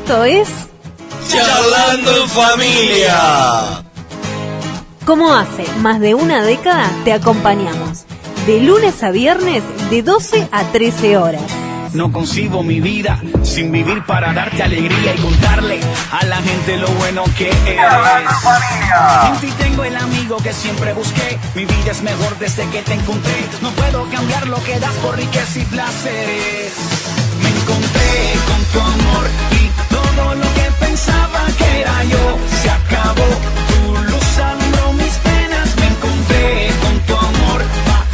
Esto es Charlando en Familia. Como hace más de una década te acompañamos, de lunes a viernes de 12 a 13 horas. No concibo mi vida sin vivir para darte alegría y contarle a la gente lo bueno que eres. Charlando en Familia. En ti tengo el amigo que siempre busqué. Mi vida es mejor desde que te encontré. No puedo cambiar lo que das por riqueza y placeres. Me encontré con tu amor y todo lo que pensaba que era yo se acabó. Tu luz alumbró mis penas. Me encontré con tu amor.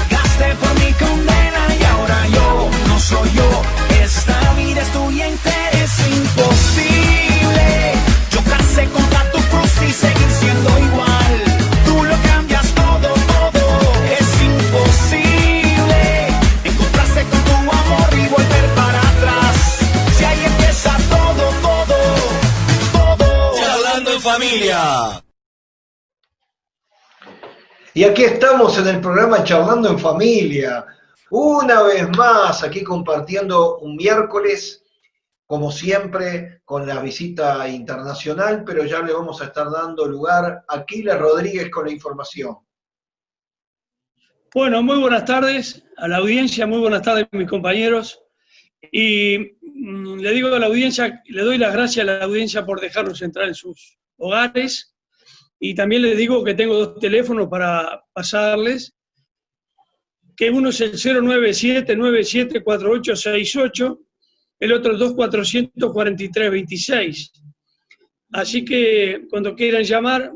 Pagaste por mi condena y ahora yo no soy yo. Esta vida es tuya entera. Es imposible chocarse contra tu cruz y seguir siendo igual. Tú lo cambias todo, todo. Es imposible encontrarse con tu amor y volver para atrás. Si ahí empieza todo, todo, todo. Charlando en Familia. Y aquí estamos en el programa Charlando en Familia, una vez más aquí compartiendo un miércoles, como siempre, con la visita internacional, pero ya le vamos a estar dando lugar a Aquiles Rodríguez con la información. Bueno, muy buenas tardes a la audiencia, muy buenas tardes mis compañeros. Y le digo a la audiencia, le doy las gracias a la audiencia por dejarnos entrar en sus hogares. Y también les digo que tengo dos teléfonos para pasarles, que uno es el 097974868, el otro el 2443-26. Así que cuando quieran llamar,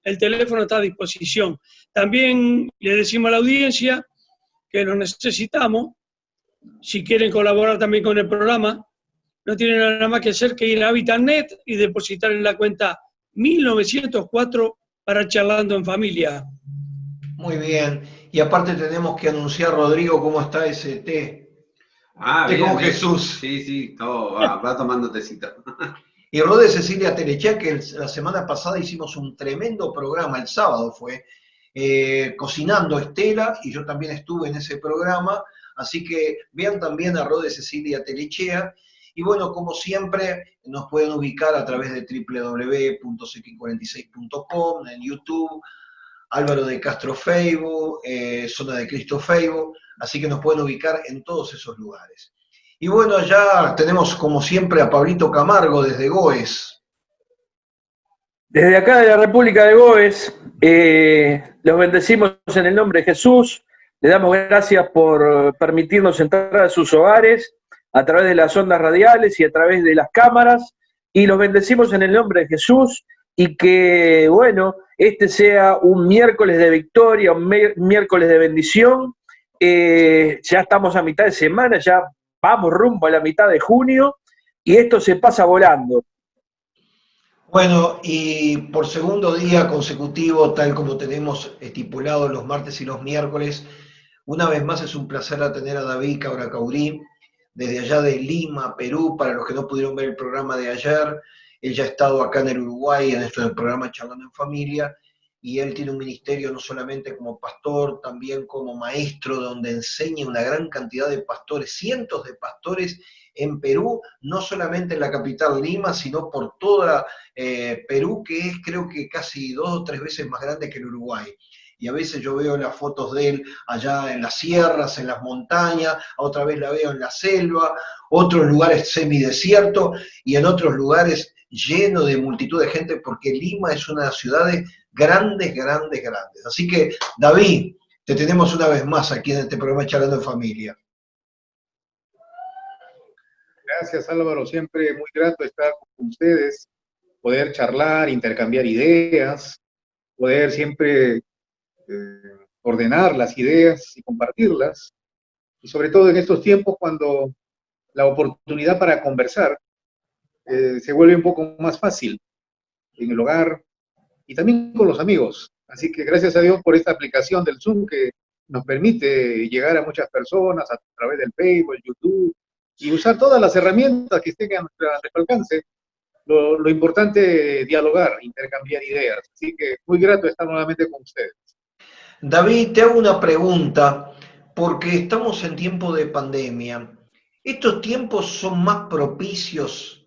el teléfono está a disposición. También le decimos a la audiencia que lo necesitamos. Si quieren colaborar también con el programa, no tienen nada más que hacer que ir a HabitatNet y depositar en la cuenta 1904 para Charlando en Familia. Muy bien. Y aparte tenemos que anunciar, Rodrigo, cómo está ese té. Té Bien, con bien. Jesús. Sí, todo va tomando tecito. Y Rode Cecilia Telechea, que la semana pasada hicimos un tremendo programa, el sábado fue, cocinando Estela, y yo también estuve en ese programa, así que vean también a Rode Cecilia Telechea. Y bueno, como siempre, nos pueden ubicar a través de www.sequi46.com, en YouTube, Álvaro de Castro Facebook, Zona de Cristo Facebook, así que nos pueden ubicar en todos esos lugares. Y bueno, ya tenemos como siempre a Pablito Camargo desde Goes. Desde acá de la República de Goes, los bendecimos en el nombre de Jesús, le damos gracias por permitirnos entrar a sus hogares, a través de las ondas radiales y a través de las cámaras, y los bendecimos en el nombre de Jesús, y que, bueno, este sea un miércoles de victoria, un miércoles de bendición. Ya estamos a mitad de semana, ya vamos rumbo a la mitad de junio, y esto se pasa volando. Bueno, y por segundo día consecutivo, tal como tenemos estipulado los martes y los miércoles, una vez más es un placer tener a David Cabracaurí, desde allá de Lima, Perú. Para los que no pudieron ver el programa de ayer, él ya ha estado acá en el Uruguay, en esto del programa Charlando en Familia, y él tiene un ministerio no solamente como pastor, también como maestro, donde enseña una gran cantidad de pastores, cientos de pastores en Perú, no solamente en la capital Lima, sino por toda Perú, que es creo que casi 2 o 3 veces más grande que el Uruguay. Y a veces yo veo las fotos de él allá en las sierras, en las montañas, otra vez la veo en la selva, otros lugares semidesiertos y en otros lugares lleno de multitud de gente, porque Lima es una de las ciudades grandes, grandes, grandes. Así que, David, te tenemos una vez más aquí en este programa Charlando en Familia. Gracias, Álvaro, siempre muy grato estar con ustedes, poder charlar, intercambiar ideas, poder siempre ordenar las ideas y compartirlas, y sobre todo en estos tiempos cuando la oportunidad para conversar se vuelve un poco más fácil en el hogar y también con los amigos. Así que gracias a Dios por esta aplicación del Zoom que nos permite llegar a muchas personas a través del Facebook, el YouTube, y usar todas las herramientas que estén a nuestro alcance. Lo importante es dialogar, intercambiar ideas. Así que muy grato estar nuevamente con ustedes. David, te hago una pregunta, porque estamos en tiempo de pandemia. ¿Estos tiempos son más propicios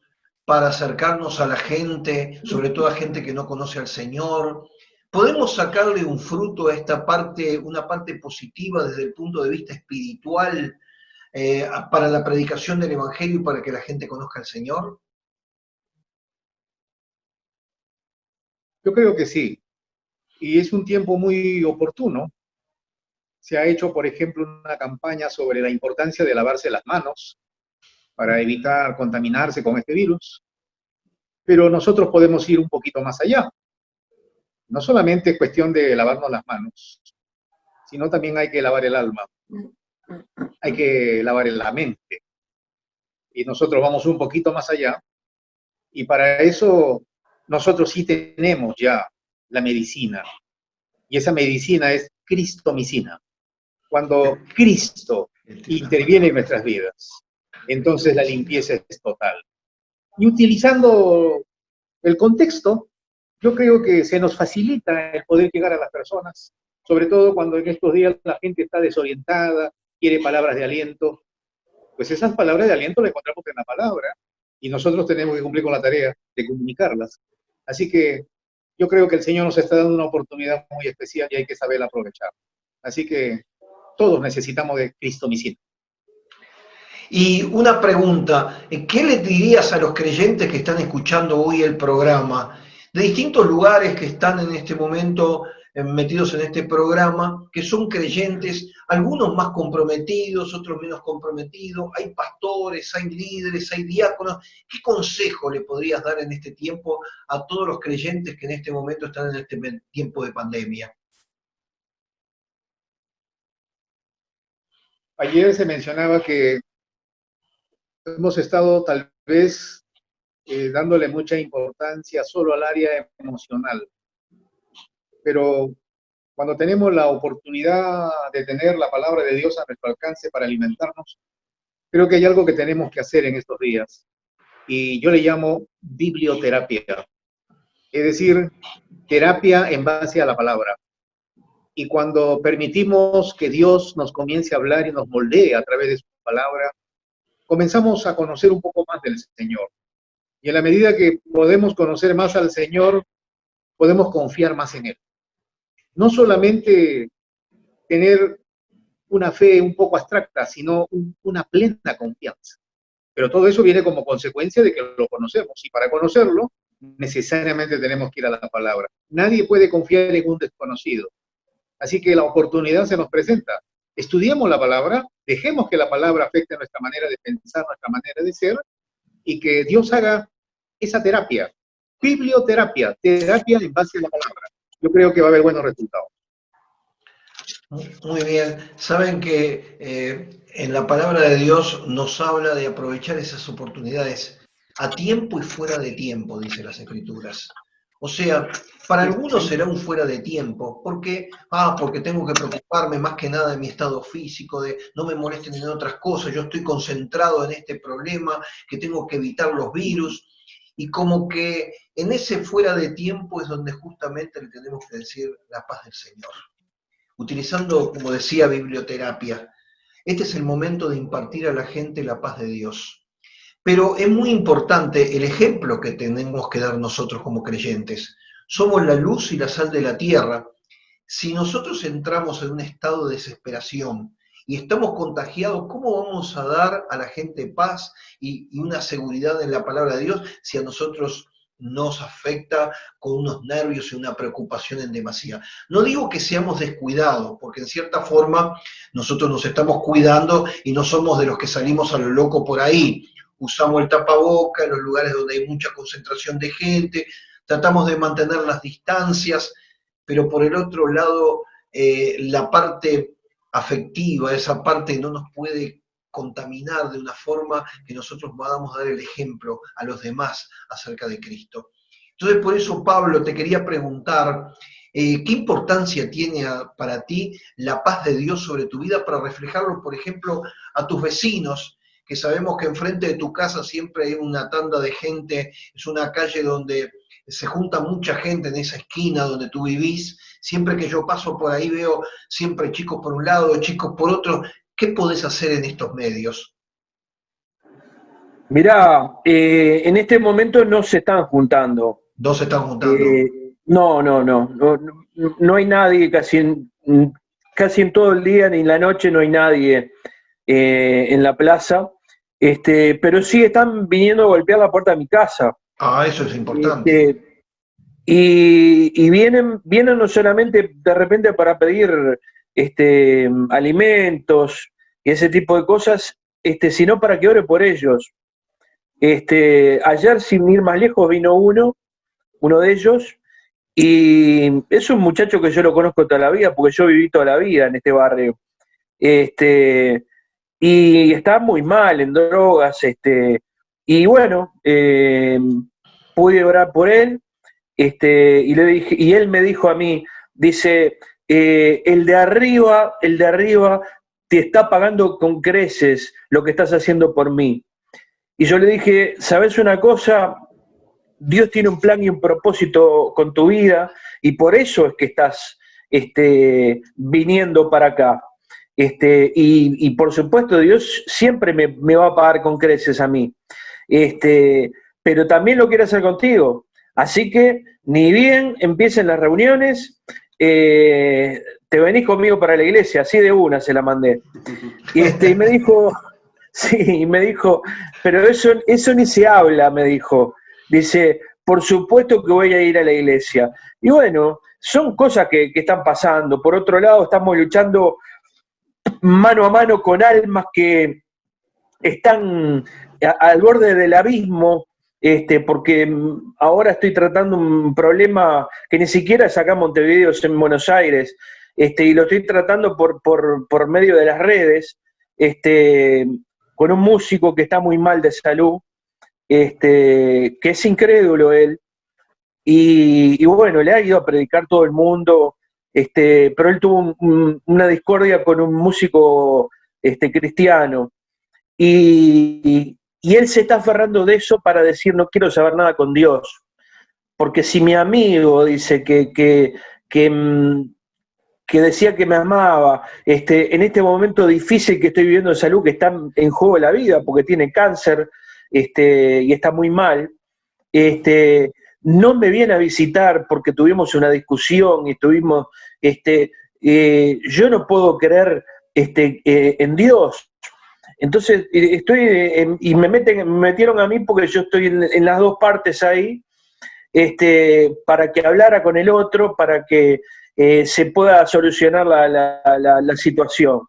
para acercarnos a la gente, sobre todo a gente que no conoce al Señor? ¿Podemos sacarle un fruto a esta parte, una parte positiva desde el punto de vista espiritual para la predicación del Evangelio y para que la gente conozca al Señor? Yo creo que sí, y es un tiempo muy oportuno. Se ha hecho, por ejemplo, una campaña sobre la importancia de lavarse las manos para evitar contaminarse con este virus, pero nosotros podemos ir un poquito más allá. No solamente es cuestión de lavarnos las manos, sino también hay que lavar el alma, hay que lavar la mente. Y nosotros vamos un poquito más allá, y para eso nosotros sí tenemos ya la medicina, y esa medicina es cristomicina. Cuando Cristo interviene en nuestras vidas, entonces la limpieza es total. Y utilizando el contexto, yo creo que se nos facilita el poder llegar a las personas, sobre todo cuando en estos días la gente está desorientada, quiere palabras de aliento. Pues esas palabras de aliento las encontramos en la palabra, y nosotros tenemos que cumplir con la tarea de comunicarlas. Así que yo creo que el Señor nos está dando una oportunidad muy especial y hay que saber aprovechar. Así que todos necesitamos de cristomicina. Y una pregunta, ¿qué le dirías a los creyentes que están escuchando hoy el programa, de distintos lugares que están en este momento metidos en este programa, que son creyentes, algunos más comprometidos, otros menos comprometidos, hay pastores, hay líderes, hay diáconos? ¿Qué consejo le podrías dar en este tiempo a todos los creyentes que en este momento están en este tiempo de pandemia? Ayer se mencionaba que hemos estado tal vez dándole mucha importancia solo al área emocional, pero cuando tenemos la oportunidad de tener la palabra de Dios a nuestro alcance para alimentarnos, creo que hay algo que tenemos que hacer en estos días, y yo le llamo biblioterapia, es decir, terapia en base a la palabra. Y cuando permitimos que Dios nos comience a hablar y nos moldee a través de su palabra, comenzamos a conocer un poco más del Señor. Y en la medida que podemos conocer más al Señor, podemos confiar más en Él. No solamente tener una fe un poco abstracta, sino una plena confianza. Pero todo eso viene como consecuencia de que lo conocemos. Y para conocerlo, necesariamente tenemos que ir a la palabra. Nadie puede confiar en un desconocido. Así que la oportunidad se nos presenta. Estudiemos la palabra, dejemos que la palabra afecte nuestra manera de pensar, nuestra manera de ser, y que Dios haga esa terapia, biblioterapia, terapia en base a la palabra. Yo creo que va a haber buenos resultados. Muy bien. Saben que en la palabra de Dios nos habla de aprovechar esas oportunidades a tiempo y fuera de tiempo, dice las Escrituras. O sea, para algunos será un fuera de tiempo, porque tengo que preocuparme más que nada de mi estado físico, de no me molesten en otras cosas, yo estoy concentrado en este problema, que tengo que evitar los virus, y como que en ese fuera de tiempo es donde justamente le tenemos que decir la paz del Señor. Utilizando, como decía, biblioterapia. Este es el momento de impartir a la gente la paz de Dios. Pero es muy importante el ejemplo que tenemos que dar nosotros como creyentes. Somos la luz y la sal de la tierra. Si nosotros entramos en un estado de desesperación y estamos contagiados, ¿cómo vamos a dar a la gente paz y una seguridad en la palabra de Dios si a nosotros nos afecta con unos nervios y una preocupación en demasía? No digo que seamos descuidados, porque en cierta forma nosotros nos estamos cuidando y no somos de los que salimos a lo loco por ahí. Usamos el tapaboca en los lugares donde hay mucha concentración de gente, tratamos de mantener las distancias, pero por el otro lado, la parte afectiva, esa parte no nos puede contaminar de una forma que nosotros podamos dar el ejemplo a los demás acerca de Cristo. Entonces, por eso, Pablo, te quería preguntar, ¿qué importancia tiene para ti la paz de Dios sobre tu vida para reflejarlo, por ejemplo, a tus vecinos? Que sabemos que enfrente de tu casa siempre hay una tanda de gente, es una calle donde se junta mucha gente en esa esquina donde tú vivís. Siempre que yo paso por ahí veo siempre chicos por un lado, chicos por otro. ¿Qué podés hacer en estos medios? Mirá, en este momento no se están juntando. No se están juntando. No hay nadie casi en todo el día ni en la noche no hay nadie en la plaza, pero sí están viniendo a golpear la puerta de mi casa. Ah, eso es importante. Y vienen no solamente de repente para pedir alimentos y ese tipo de cosas, sino para que ore por ellos. Ayer, sin ir más lejos, vino uno de ellos, y es un muchacho que yo lo conozco toda la vida, porque yo viví toda la vida en este barrio. Y está muy mal en drogas, y bueno, pude orar por él, y le dije, y él me dijo a mí, dice, el de arriba te está pagando con creces lo que estás haciendo por mí. Y yo le dije, ¿sabes una cosa? Dios tiene un plan y un propósito con tu vida, y por eso es que estás viniendo para acá. Y por supuesto Dios siempre me va a pagar con creces a mí, pero también lo quiere hacer contigo. Así que ni bien empiecen las reuniones, te venís conmigo para la iglesia, así de una se la mandé. Y me dijo, sí, me dijo, pero eso ni se habla, me dijo. Dice, por supuesto que voy a ir a la iglesia. Y bueno, son cosas que están pasando. Por otro lado, estamos luchando mano a mano con almas que están al borde del abismo, porque ahora estoy tratando un problema que ni siquiera es acá en Montevideo, es en Buenos Aires, y lo estoy tratando por medio de las redes, con un músico que está muy mal de salud, que es incrédulo él, y bueno, le ha ido a predicar todo el mundo, pero él tuvo una discordia con un músico cristiano, y él se está aferrando de eso para decir, no quiero saber nada con Dios, porque si mi amigo dice que decía que me amaba, en este momento difícil que estoy viviendo de salud, que está en juego la vida, porque tiene cáncer, y está muy mal, no me viene a visitar porque tuvimos una discusión y tuvimos, yo no puedo creer en Dios. Entonces y me metieron a mí porque yo estoy en las dos partes ahí, para que hablara con el otro, para que se pueda solucionar la situación.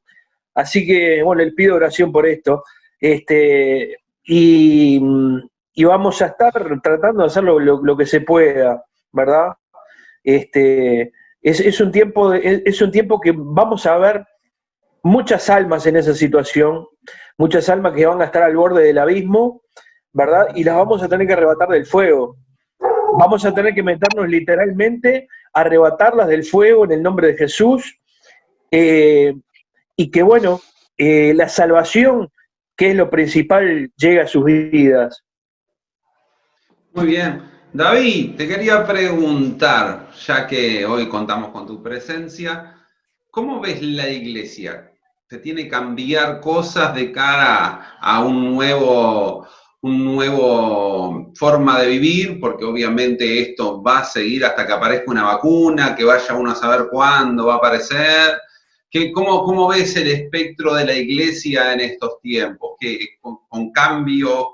Así que, bueno, le pido oración por esto, y vamos a estar tratando de hacer lo que se pueda, ¿verdad? Es un tiempo que vamos a ver muchas almas en esa situación, muchas almas que van a estar al borde del abismo, ¿verdad? Y las vamos a tener que arrebatar del fuego. Vamos a tener que meternos literalmente a arrebatarlas del fuego en el nombre de Jesús, y que, bueno, la salvación, que es lo principal, llegue a sus vidas. Muy bien. David, te quería preguntar, ya que hoy contamos con tu presencia, ¿cómo ves la iglesia? ¿Se tiene que cambiar cosas de cara a un nuevo forma de vivir? Porque obviamente esto va a seguir hasta que aparezca una vacuna, que vaya uno a saber cuándo va a aparecer. ¿Cómo ves el espectro de la iglesia en estos tiempos? ¿Con cambios?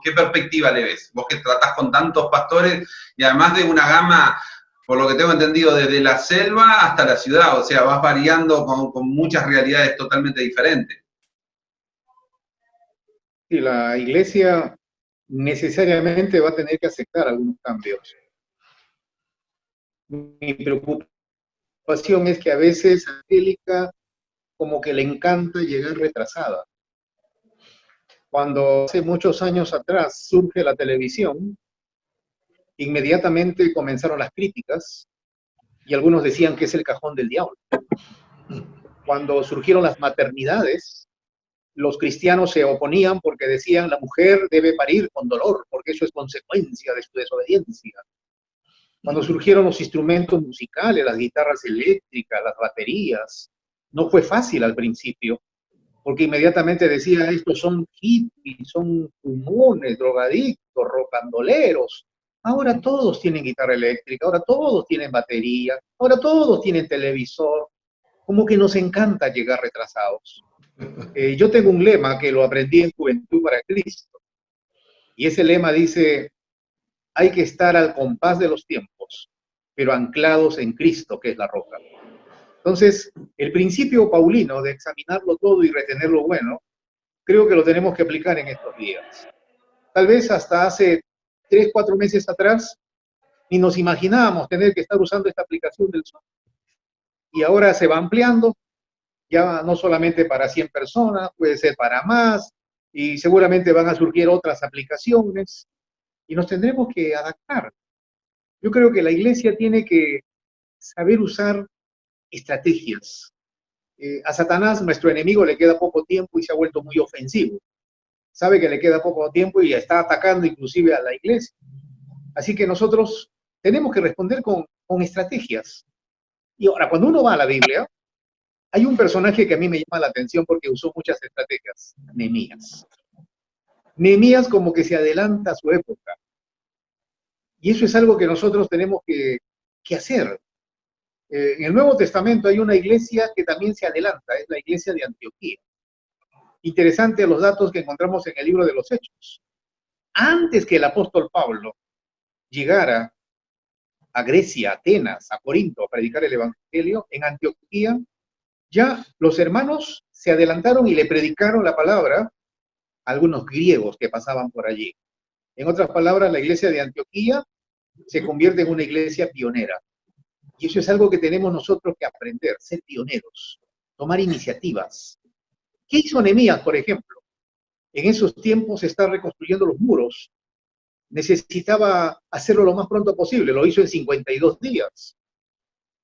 ¿Qué perspectiva le ves? Vos que tratás con tantos pastores y además de una gama, por lo que tengo entendido, desde la selva hasta la ciudad, o sea, vas variando con muchas realidades totalmente diferentes. Y la iglesia necesariamente va a tener que aceptar algunos cambios. Mi preocupación es que a veces a Angélica como que le encanta llegar retrasada. Cuando hace muchos años atrás surge la televisión, inmediatamente comenzaron las críticas y algunos decían que es el cajón del diablo. Cuando surgieron las maternidades, los cristianos se oponían porque decían la mujer debe parir con dolor, porque eso es consecuencia de su desobediencia. Cuando surgieron los instrumentos musicales, las guitarras eléctricas, las baterías, no fue fácil al principio, porque inmediatamente decía, estos son hippies, son fumones, drogadictos, rocandoleros. Ahora todos tienen guitarra eléctrica, ahora todos tienen batería, ahora todos tienen televisor. Como que nos encanta llegar retrasados. Yo tengo un lema que lo aprendí en Juventud para Cristo. Y ese lema dice, hay que estar al compás de los tiempos, pero anclados en Cristo, que es la roca. Entonces, el principio paulino de examinarlo todo y retener lo bueno, creo que lo tenemos que aplicar en estos días. Tal vez hasta hace 3, 4 meses atrás, ni nos imaginábamos tener que estar usando esta aplicación del Zoom. Y ahora se va ampliando, ya no solamente para 100 personas, puede ser para más, y seguramente van a surgir otras aplicaciones, y nos tendremos que adaptar. Yo creo que la iglesia tiene que saber usar estrategias. A Satanás, nuestro enemigo, le queda poco tiempo y se ha vuelto muy ofensivo. Sabe que le queda poco tiempo y está atacando inclusive a la iglesia. Así que nosotros tenemos que responder con estrategias. Y ahora, cuando uno va a la Biblia, hay un personaje que a mí me llama la atención porque usó muchas estrategias, Nehemías. Nehemías como que se adelanta a su época. Y eso es algo que nosotros tenemos que hacer. En el Nuevo Testamento hay una iglesia que también se adelanta, es la iglesia de Antioquía. Interesante los datos que encontramos en el libro de los Hechos. Antes que el apóstol Pablo llegara a Grecia, Atenas, a Corinto a predicar el evangelio, en Antioquía ya los hermanos se adelantaron y le predicaron la palabra a algunos griegos que pasaban por allí. En otras palabras, la iglesia de Antioquía se convierte en una iglesia pionera. Y eso es algo que tenemos nosotros que aprender, ser pioneros, tomar iniciativas. ¿Qué hizo Nehemías, por ejemplo? En esos tiempos se está reconstruyendo los muros. Necesitaba hacerlo lo más pronto posible, lo hizo en 52 días.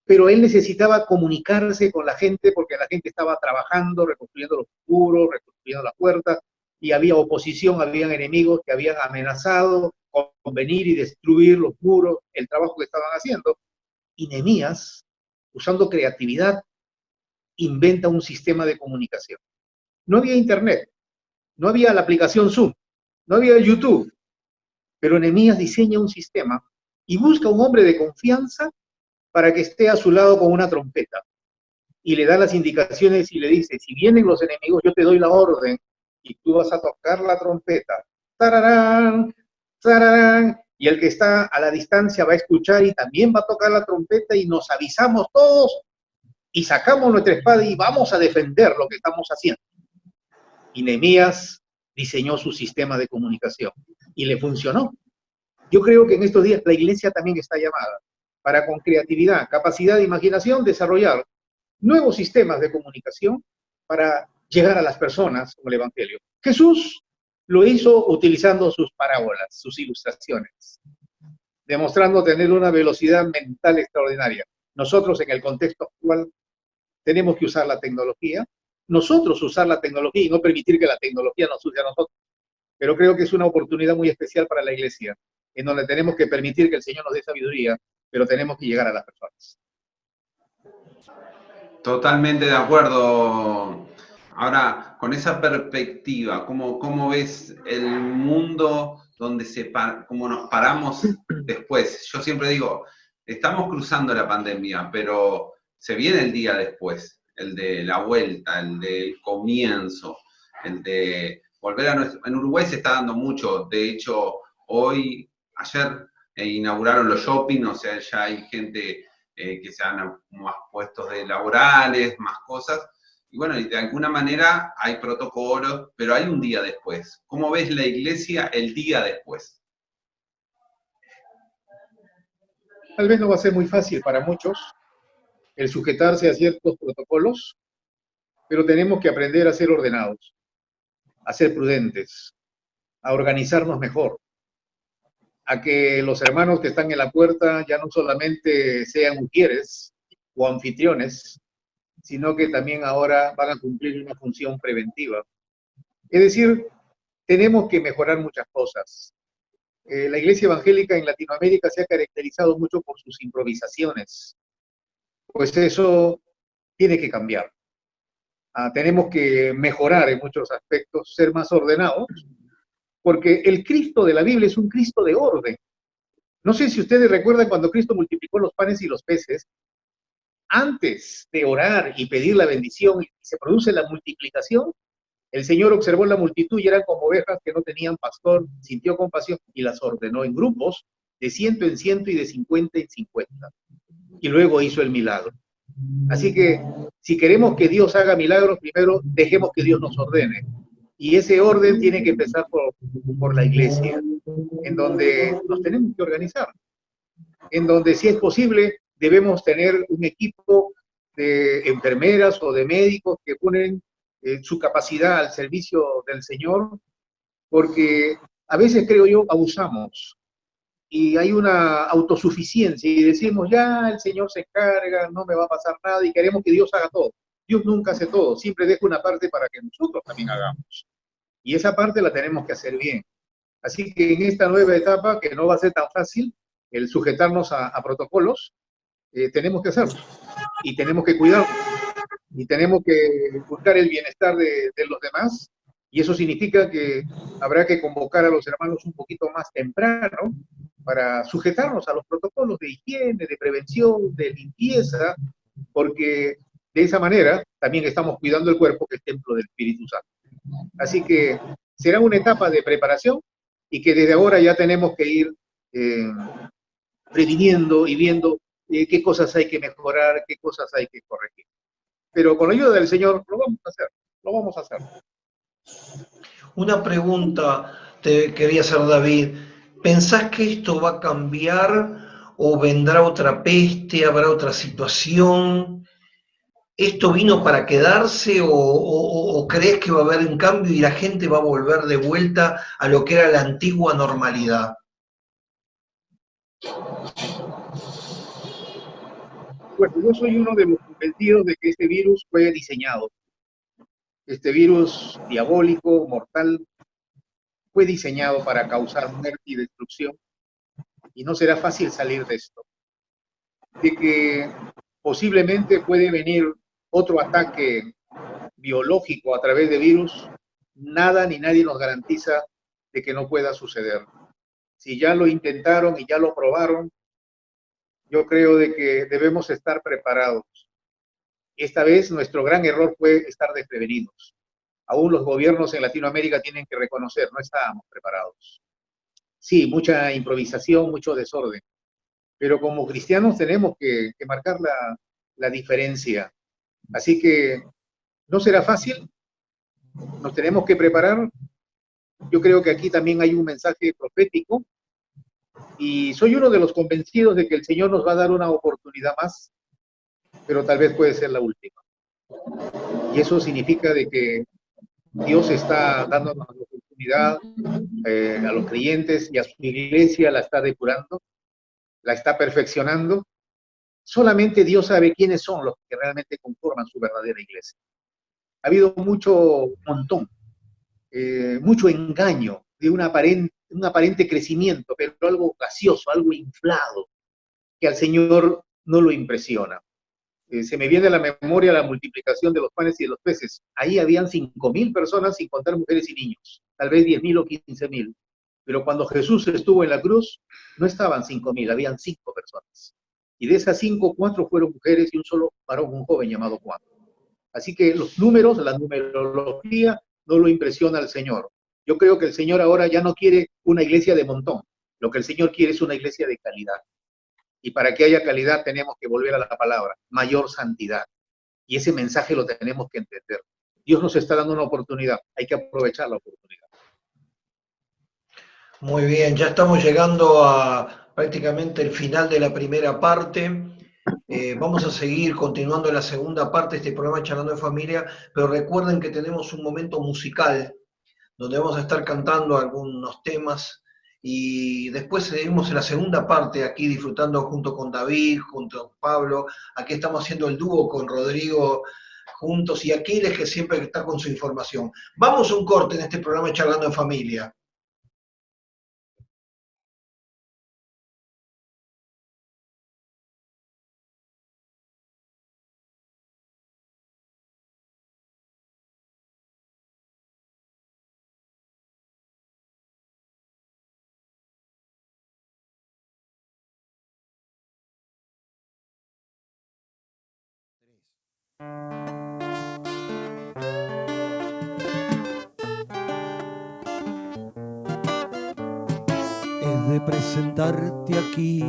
Pero él necesitaba comunicarse con la gente porque la gente estaba trabajando, reconstruyendo los muros, reconstruyendo las puertas, y había oposición, habían enemigos que habían amenazado con venir y destruir los muros, el trabajo que estaban haciendo. Y Nehemías, usando creatividad, inventa un sistema de comunicación. No había internet, no había la aplicación Zoom, no había YouTube, pero Nehemías diseña un sistema y busca un hombre de confianza para que esté a su lado con una trompeta. Y le da las indicaciones y le dice, si vienen los enemigos, yo te doy la orden y tú vas a tocar la trompeta. ¡Tararán! ¡Tararán! Y el que está a la distancia va a escuchar y también va a tocar la trompeta y nos avisamos todos y sacamos nuestra espada y vamos a defender lo que estamos haciendo. Y Nehemías diseñó su sistema de comunicación y le funcionó. Yo creo que en estos días la iglesia también está llamada para con creatividad, capacidad de imaginación, desarrollar nuevos sistemas de comunicación para llegar a las personas con el Evangelio. Jesús lo hizo utilizando sus parábolas, sus ilustraciones, demostrando tener una velocidad mental extraordinaria. Nosotros en el contexto actual tenemos que usar la tecnología, nosotros usar la tecnología y no permitir que la tecnología nos use a nosotros. Pero creo que es una oportunidad muy especial para la iglesia, en donde tenemos que permitir que el Señor nos dé sabiduría, pero tenemos que llegar a las personas. Totalmente de acuerdo. Ahora, con esa perspectiva, ¿cómo ves el mundo donde cómo nos paramos después? Yo siempre digo, estamos cruzando la pandemia, pero se viene el día después, el de la vuelta, el del comienzo, el de volver a nuestro... En Uruguay se está dando mucho, de hecho, ayer inauguraron los shopping, o sea, ya hay gente que se han más puestos de laborales, más cosas. Y bueno, de alguna manera hay protocolos, pero hay un día después. ¿Cómo ves la iglesia el día después? Tal vez no va a ser muy fácil para muchos el sujetarse a ciertos protocolos, pero tenemos que aprender a ser ordenados, a ser prudentes, a organizarnos mejor, a que los hermanos que están en la puerta ya no solamente sean mujeres o anfitriones, sino que también ahora van a cumplir una función preventiva. Es decir, tenemos que mejorar muchas cosas. La iglesia evangélica en Latinoamérica se ha caracterizado mucho por sus improvisaciones. Pues eso tiene que cambiar. tenemos que mejorar en muchos aspectos, ser más ordenados, porque el Cristo de la Biblia es un Cristo de orden. No sé si ustedes recuerdan cuando Cristo multiplicó los panes y los peces, antes de orar y pedir la bendición y se produce la multiplicación, el Señor observó la multitud y eran como ovejas que no tenían pastor, sintió compasión y las ordenó en grupos de 100 en 100 y de 50 en 50. Y luego hizo el milagro. Así que si queremos que Dios haga milagros, primero dejemos que Dios nos ordene. Y ese orden tiene que empezar por la iglesia, en donde nos tenemos que organizar, en donde si es posible debemos tener un equipo de enfermeras o de médicos que ponen su capacidad al servicio del Señor, porque a veces creo yo abusamos y hay una autosuficiencia y decimos ya el Señor se encarga, no me va a pasar nada y queremos que Dios haga todo. Dios nunca hace todo, siempre deja una parte para que nosotros también hagamos. Y esa parte la tenemos que hacer bien. Así que en esta nueva etapa, que no va a ser tan fácil, el sujetarnos a protocolos, tenemos que hacerlo. Y tenemos que cuidarnos. Y tenemos que buscar el bienestar de los demás. Y eso significa que habrá que convocar a los hermanos un poquito más temprano para sujetarnos a los protocolos de higiene, de prevención, de limpieza, porque de esa manera también estamos cuidando el cuerpo, que es templo del Espíritu Santo. Así que será una etapa de preparación y que desde ahora ya tenemos que ir previniendo y viendo qué cosas hay que mejorar, qué cosas hay que corregir. Pero con la ayuda del Señor lo vamos a hacer, lo vamos a hacer. Una pregunta te quería hacer, David. ¿Pensás que esto va a cambiar o vendrá otra peste, habrá otra situación? ¿Esto vino para quedarse o crees que va a haber un cambio y la gente va a volver de vuelta a lo que era la antigua normalidad? Bueno, yo soy uno de los convencidos de que este virus fue diseñado. Este virus diabólico, mortal, fue diseñado para causar muerte y destrucción y no será fácil salir de esto. De que posiblemente puede venir otro ataque biológico a través de virus, nada ni nadie nos garantiza de que no pueda suceder. Si ya lo intentaron y ya lo probaron, yo creo de que debemos estar preparados. Esta vez nuestro gran error fue estar desprevenidos. Aún los gobiernos en Latinoamérica tienen que reconocer, no estábamos preparados. Sí, mucha improvisación, mucho desorden, pero como cristianos tenemos que marcar la diferencia. Así que no será fácil, nos tenemos que preparar. Yo creo que aquí también hay un mensaje profético y soy uno de los convencidos de que el Señor nos va a dar una oportunidad más, pero tal vez puede ser la última. Y eso significa de que Dios está dándonos la oportunidad a los creyentes y a su iglesia la está depurando, la está perfeccionando. Solamente Dios sabe quiénes son los que realmente conforman su verdadera iglesia. Ha habido mucho montón, mucho engaño de un aparente crecimiento, pero algo gaseoso, algo inflado, que al Señor no lo impresiona. Se me viene a la memoria la multiplicación de los panes y de los peces. Ahí habían 5.000 personas, sin contar mujeres y niños, tal vez 10.000 o 15.000. Pero cuando Jesús estuvo en la cruz, no estaban 5.000, habían 5 personas. Y de esas 5, 4 fueron mujeres y un solo varón, un joven llamado Juan. Así que los números, la numerología, no lo impresiona al Señor. Yo creo que el Señor ahora ya no quiere una iglesia de montón. Lo que el Señor quiere es una iglesia de calidad. Y para que haya calidad tenemos que volver a la palabra, mayor santidad. Y ese mensaje lo tenemos que entender. Dios nos está dando una oportunidad, hay que aprovechar la oportunidad. Muy bien, ya estamos llegando a prácticamente el final de la primera parte. Vamos a seguir continuando la segunda parte de este programa Charlando de Familia, pero recuerden que tenemos un momento musical donde vamos a estar cantando algunos temas y después seguimos en la segunda parte aquí disfrutando junto con David, junto con Pablo. Aquí estamos haciendo el dúo con Rodrigo juntos y Aquiles, que siempre está con su información. Vamos a un corte en este programa Charlando en Familia. He de presentarte aquí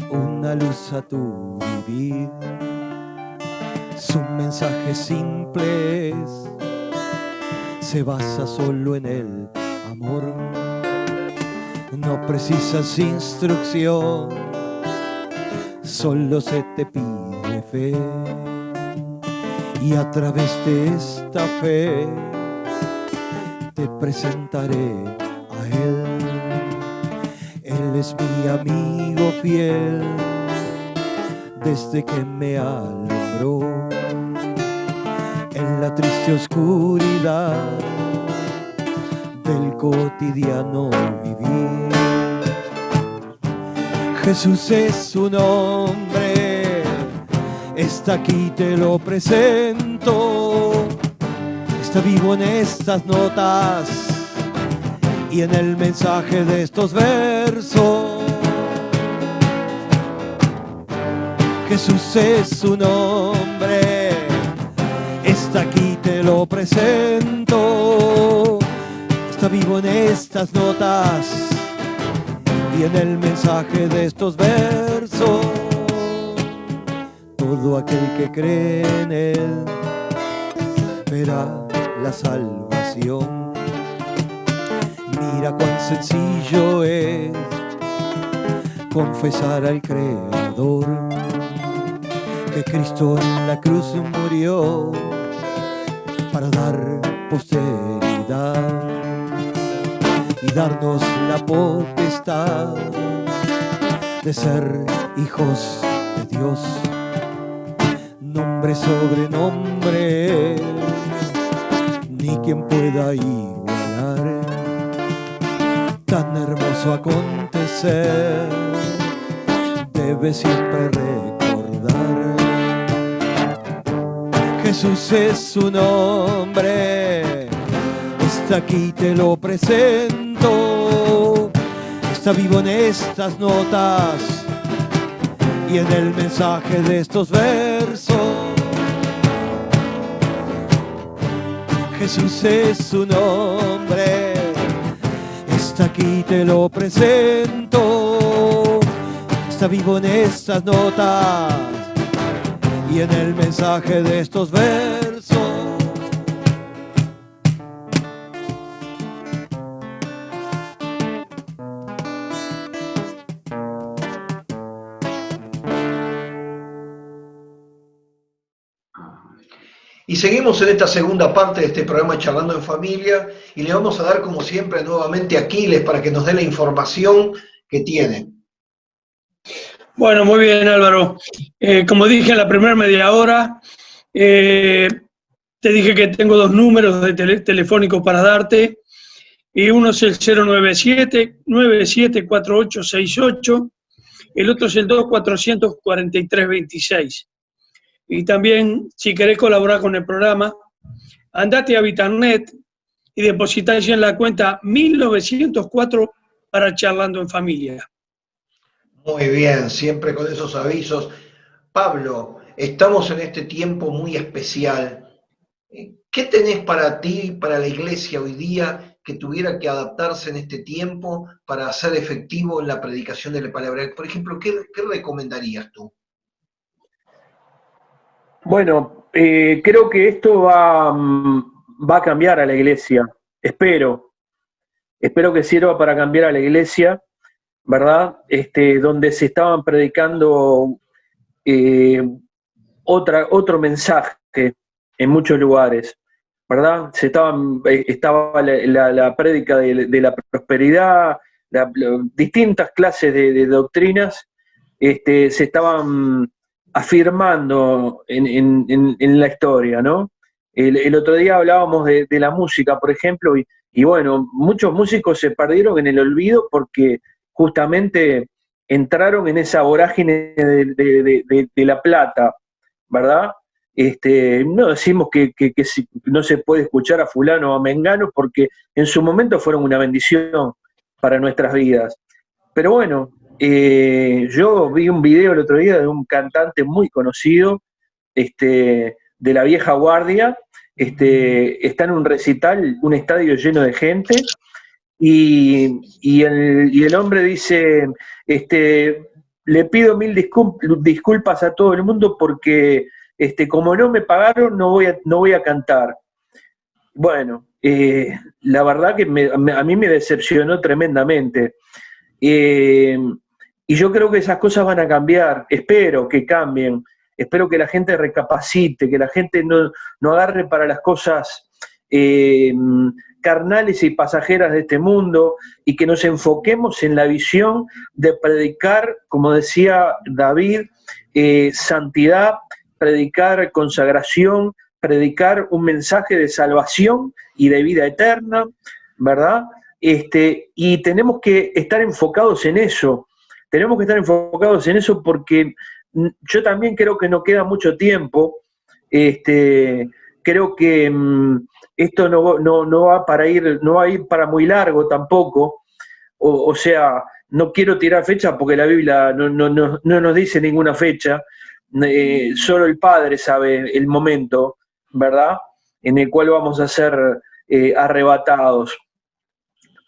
una luz a tu vivir. Su mensaje simple es, se basa solo en el amor. No precisas instrucción, solo se te pide fe. Y a través de esta fe te presentaré a Él. Él es mi amigo fiel desde que me alumbró en la triste oscuridad del cotidiano vivir. Jesús es su nombre, está aquí, te lo presento. Está vivo en estas notas y en el mensaje de estos versos. Jesús es su nombre, está aquí, te lo presento. Está vivo en estas notas y en el mensaje de estos versos. Todo aquel que cree en Él verá la salvación. Mira cuán sencillo es confesar al Creador que Cristo en la cruz murió para dar posteridad y darnos la potestad de ser hijos de Dios. Nombre sobre nombre, ni quien pueda igualar tan hermoso acontecer. Debe siempre recordar, Jesús es su nombre, está aquí, te lo presento. Está vivo en estas notas y en el mensaje de estos versos. Jesús es su nombre, está aquí, te lo presento. Está vivo en estas notas y en el mensaje de estos versos. Y seguimos en esta segunda parte de este programa Charlando en Familia y le vamos a dar como siempre nuevamente a Aquiles para que nos dé la información que tiene. Bueno, muy bien, Álvaro. Como dije en la primera media hora, te dije que tengo dos números de telefónicos para darte, y uno es el 097-974868, el otro es el 2443-26. Y también, si querés colaborar con el programa, andate a Vitarnet y depositá allí en la cuenta 1904 para Charlando en Familia. Muy bien, siempre con esos avisos. Pablo, estamos en este tiempo muy especial. ¿Qué tenés para ti, para la iglesia hoy día, que tuviera que adaptarse en este tiempo para hacer efectivo la predicación de la palabra? Por ejemplo, ¿qué recomendarías tú? Bueno, creo que esto va a cambiar a la iglesia. Espero que sirva para cambiar a la iglesia, ¿verdad? Donde se estaban predicando otro mensaje en muchos lugares, ¿verdad? Estaba la prédica de la prosperidad, distintas clases de doctrinas se estaban afirmando en la historia, ¿no? El otro día hablábamos de la música, por ejemplo, y bueno, muchos músicos se perdieron en el olvido porque justamente entraron en esa vorágine de la plata, ¿verdad? No decimos que no se puede escuchar a fulano o a mengano porque en su momento fueron una bendición para nuestras vidas. Pero bueno, yo vi un video el otro día de un cantante muy conocido de la vieja guardia, está en un recital, un estadio lleno de gente, y el hombre dice, le pido mil disculpas a todo el mundo porque como no me pagaron no voy a cantar. Bueno, la verdad que a mí me decepcionó tremendamente. Y yo creo que esas cosas van a cambiar, espero que cambien, espero que la gente recapacite, que la gente no agarre para las cosas carnales y pasajeras de este mundo, y que nos enfoquemos en la visión de predicar, como decía David, santidad, predicar consagración, predicar un mensaje de salvación y de vida eterna, ¿verdad? Y tenemos que estar enfocados en eso, porque yo también creo que no queda mucho tiempo, creo que esto no va a ir para muy largo tampoco, o sea, no quiero tirar fecha porque la Biblia no nos dice ninguna fecha, solo el Padre sabe el momento, ¿verdad?, en el cual vamos a ser arrebatados.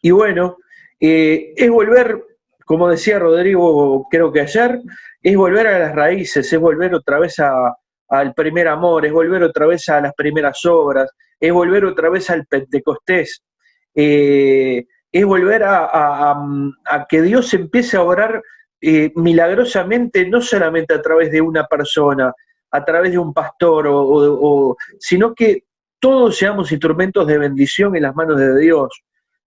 Y bueno, es volver, como decía Rodrigo, creo que ayer, es volver a las raíces, es volver otra vez al primer amor, es volver otra vez a las primeras obras, es volver otra vez al Pentecostés, es volver a que Dios empiece a orar milagrosamente, no solamente a través de una persona, a través de un pastor, sino que todos seamos instrumentos de bendición en las manos de Dios,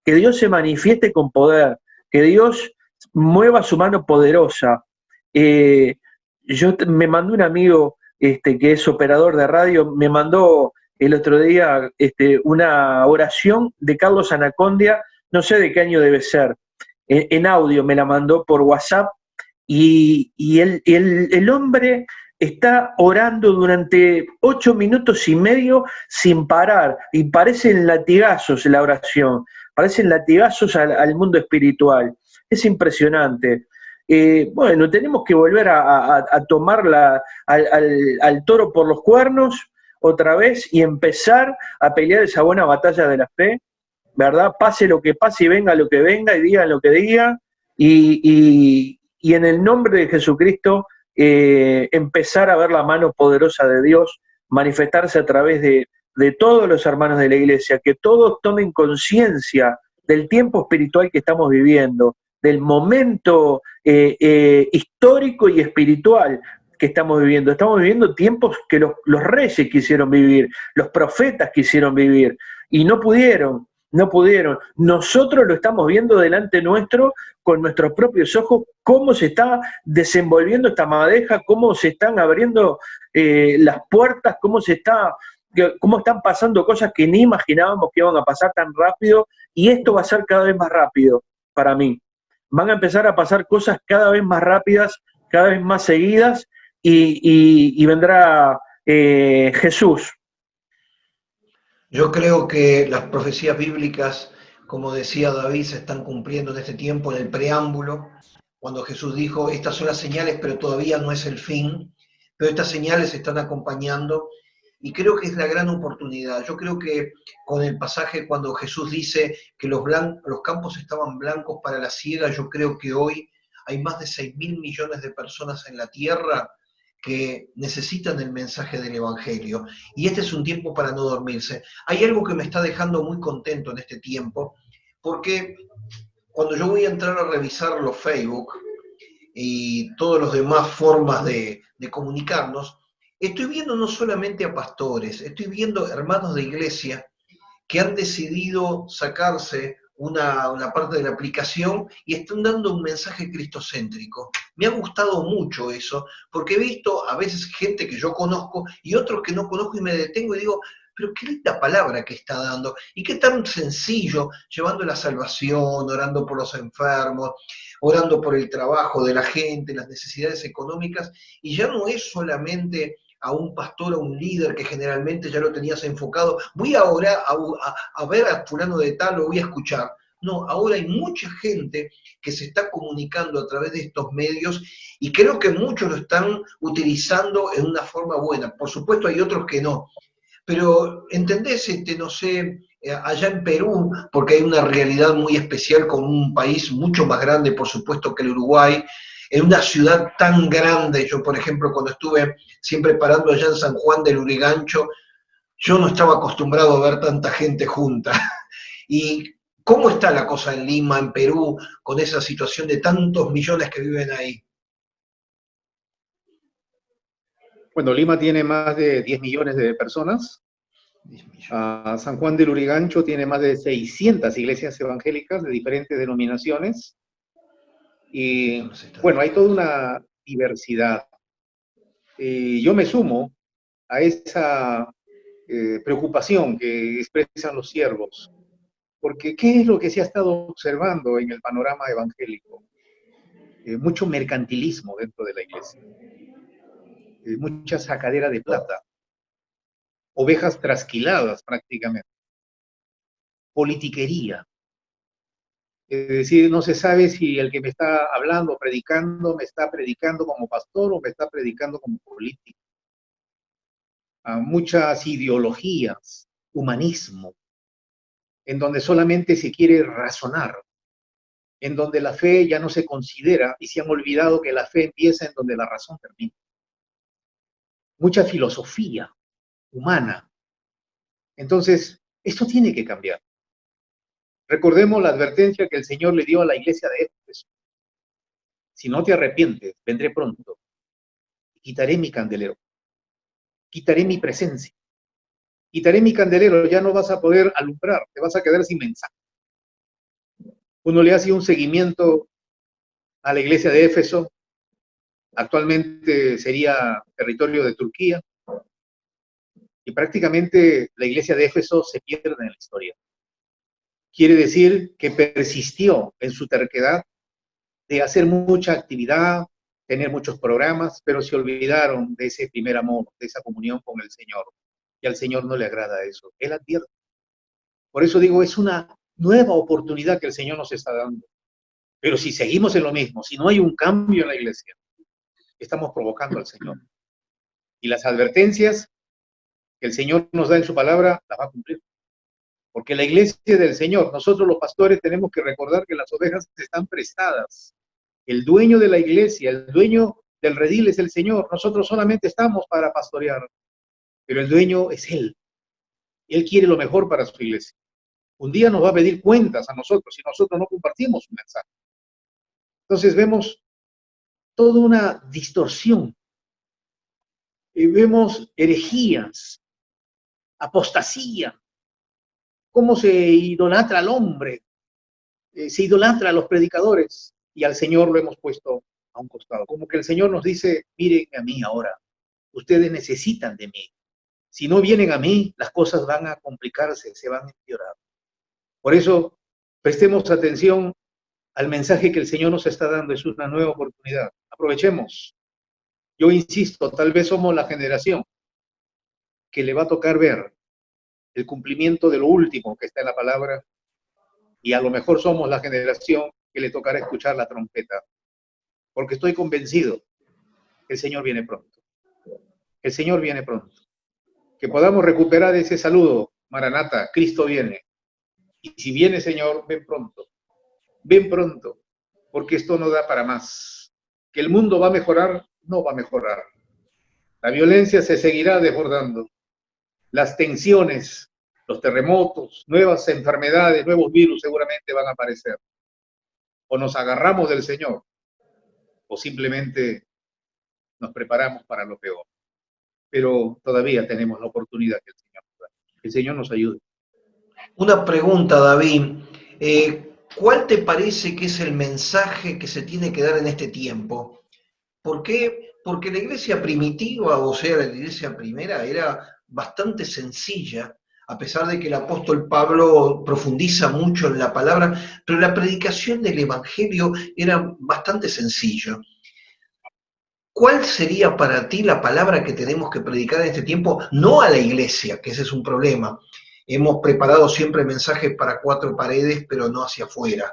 que Dios se manifieste con poder, que Dios mueva su mano poderosa. Me mandó un amigo que es operador de radio, me mandó el otro día una oración de Carlos Anacondia, no sé de qué año debe ser, en audio me la mandó por WhatsApp, y el hombre está orando durante 8 minutos y medio sin parar, y parecen latigazos la oración, parecen latigazos al mundo espiritual. Es impresionante. Bueno, tenemos que volver a tomar al toro por los cuernos otra vez y empezar a pelear esa buena batalla de la fe, ¿verdad? Pase lo que pase y venga lo que venga y diga lo que diga, y en el nombre de Jesucristo empezar a ver la mano poderosa de Dios manifestarse a través de todos los hermanos de la iglesia, que todos tomen conciencia del tiempo espiritual que estamos viviendo, del momento histórico y espiritual que estamos viviendo. Estamos viviendo tiempos que los reyes quisieron vivir, los profetas quisieron vivir, y no pudieron. Nosotros lo estamos viendo delante nuestro, con nuestros propios ojos, cómo se está desenvolviendo esta madeja, cómo se están abriendo las puertas, cómo están pasando cosas que ni imaginábamos que iban a pasar tan rápido, y esto va a ser cada vez más rápido para mí. Van a empezar a pasar cosas cada vez más rápidas, cada vez más seguidas, y vendrá Jesús. Yo creo que las profecías bíblicas, como decía David, se están cumpliendo en este tiempo, en el preámbulo, cuando Jesús dijo, estas son las señales, pero todavía no es el fin, pero estas señales están acompañando, y creo que es la gran oportunidad. Yo creo que con el pasaje cuando Jesús dice que los campos estaban blancos para la siega, yo creo que hoy hay más de 6.000 millones de personas en la tierra que necesitan el mensaje del Evangelio. Y este es un tiempo para no dormirse. Hay algo que me está dejando muy contento en este tiempo, porque cuando yo voy a entrar a revisar los Facebook y todas las demás formas de comunicarnos, estoy viendo no solamente a pastores, estoy viendo hermanos de iglesia que han decidido sacarse una parte de la aplicación y están dando un mensaje cristocéntrico. Me ha gustado mucho eso, porque he visto a veces gente que yo conozco y otros que no conozco, y me detengo y digo, pero qué linda palabra que está dando, y qué tan sencillo, llevando la salvación, orando por los enfermos, orando por el trabajo de la gente, las necesidades económicas, y ya no es solamente a un pastor, a un líder que generalmente ya lo tenías enfocado, voy ahora a ver a fulano de tal, lo voy a escuchar. No, ahora hay mucha gente que se está comunicando a través de estos medios y creo que muchos lo están utilizando en una forma buena. Por supuesto hay otros que no. Pero, ¿entendés? No sé, allá en Perú, porque hay una realidad muy especial con un país mucho más grande, por supuesto, que el Uruguay, en una ciudad tan grande. Yo, por ejemplo, cuando estuve siempre parando allá en San Juan del Lurigancho, yo no estaba acostumbrado a ver tanta gente junta. ¿Y cómo está la cosa en Lima, en Perú, con esa situación de tantos millones que viven ahí? Bueno, Lima tiene más de 10 millones de personas. San Juan del Lurigancho tiene más de 600 iglesias evangélicas de diferentes denominaciones. Y bueno, hay toda una diversidad. Yo me sumo a esa preocupación que expresan los siervos, porque ¿qué es lo que se ha estado observando en el panorama evangélico? Mucho mercantilismo dentro de la iglesia, mucha sacadera de plata, ovejas trasquiladas prácticamente, politiquería. Es decir, no se sabe si el que me está hablando, predicando, me está predicando como pastor o me está predicando como político. Muchas ideologías, humanismo, en donde solamente se quiere razonar, en donde la fe ya no se considera y se han olvidado que la fe empieza en donde la razón termina. Mucha filosofía humana. Entonces, esto tiene que cambiar. Recordemos la advertencia que el Señor le dio a la iglesia de Éfeso. Si no te arrepientes, vendré pronto. Quitaré mi candelero. Quitaré mi presencia. Quitaré mi candelero, ya no vas a poder alumbrar, te vas a quedar sin mensaje. Uno le hace un seguimiento a la iglesia de Éfeso. Actualmente sería territorio de Turquía. Y prácticamente la iglesia de Éfeso se pierde en la historia. Quiere decir que persistió en su terquedad de hacer mucha actividad, tener muchos programas, pero se olvidaron de ese primer amor, de esa comunión con el Señor. Y al Señor no le agrada eso. Él advierte. Por eso digo, es una nueva oportunidad que el Señor nos está dando. Pero si seguimos en lo mismo, si no hay un cambio en la iglesia, estamos provocando al Señor. Y las advertencias que el Señor nos da en su palabra, las va a cumplir. Porque la iglesia del Señor, nosotros los pastores tenemos que recordar que las ovejas están prestadas. El dueño de la iglesia, el dueño del redil es el Señor. Nosotros solamente estamos para pastorear, pero el dueño es Él. Él quiere lo mejor para su iglesia. Un día nos va a pedir cuentas a nosotros si nosotros no compartimos su mensaje. Entonces vemos toda una distorsión. Y vemos herejías, apostasía, cómo se idolatra al hombre, se idolatra a los predicadores y al Señor lo hemos puesto a un costado. Como que el Señor nos dice, miren a mí ahora, ustedes necesitan de mí. Si no vienen a mí, las cosas van a complicarse, se van a empeorar. Por eso, prestemos atención al mensaje que el Señor nos está dando, es una nueva oportunidad. Aprovechemos. Yo insisto, tal vez somos la generación que le va a tocar ver el cumplimiento de lo último que está en la palabra, y a lo mejor somos la generación que le tocará escuchar la trompeta, porque estoy convencido que el Señor viene pronto. El Señor viene pronto. Que podamos recuperar ese saludo, Maranata, Cristo viene. Y si viene, Señor, ven pronto, porque esto no da para más. Que el mundo va a mejorar, no va a mejorar. La violencia se seguirá desbordando. Las tensiones, los terremotos, nuevas enfermedades, nuevos virus seguramente van a aparecer. O nos agarramos del Señor, o simplemente nos preparamos para lo peor. Pero todavía tenemos la oportunidad que el Señor nos da. Que el Señor nos ayude. Una pregunta, David. ¿Cuál te parece que es el mensaje que se tiene que dar en este tiempo? ¿Por qué? Porque la iglesia primitiva, o sea, la iglesia primera, era bastante sencilla, a pesar de que el apóstol Pablo profundiza mucho en la palabra, pero la predicación del evangelio era bastante sencillo. ¿Cuál sería para ti la palabra que tenemos que predicar en este tiempo? No a la iglesia, que ese es un problema, Hemos preparado siempre mensajes para 4 paredes, pero no hacia afuera.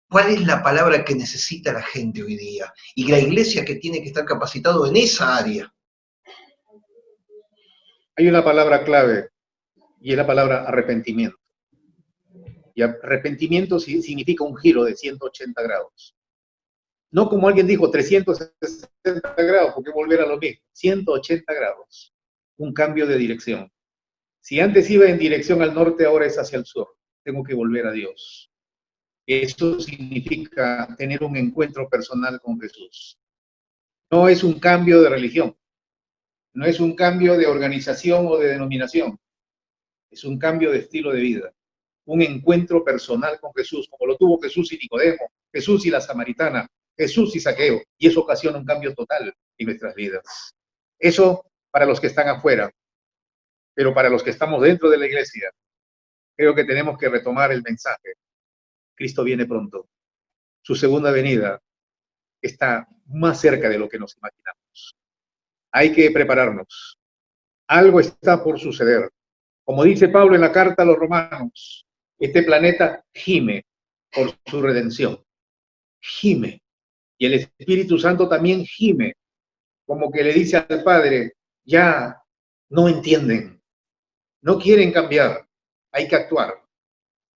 ¿Cuál es la palabra que necesita la gente hoy día? Y la iglesia que tiene que estar capacitado en esa área. Hay una palabra clave y es la palabra arrepentimiento. Y arrepentimiento significa un giro de 180 grados. No como alguien dijo, 360 grados, porque volver a lo mismo. 180 grados. Un cambio de dirección. Si antes iba en dirección al norte, ahora es hacia el sur. Tengo que volver a Dios. Eso significa tener un encuentro personal con Jesús. No es un cambio de religión. No es un cambio de organización o de denominación. Es un cambio de estilo de vida. Un encuentro personal con Jesús, como lo tuvo Jesús y Nicodemo, Jesús y la samaritana, Jesús y Zaqueo. Y eso ocasiona un cambio total en nuestras vidas. Eso para los que están afuera. Pero para los que estamos dentro de la iglesia, creo que tenemos que retomar el mensaje. Cristo viene pronto. Su segunda venida está más cerca de lo que nos imaginamos. Hay que prepararnos. Algo está por suceder. Como dice Pablo en la carta a los romanos, este planeta gime por su redención. Gime. Y el Espíritu Santo también gime. Como que le dice al Padre, ya no entienden. No quieren cambiar, hay que actuar.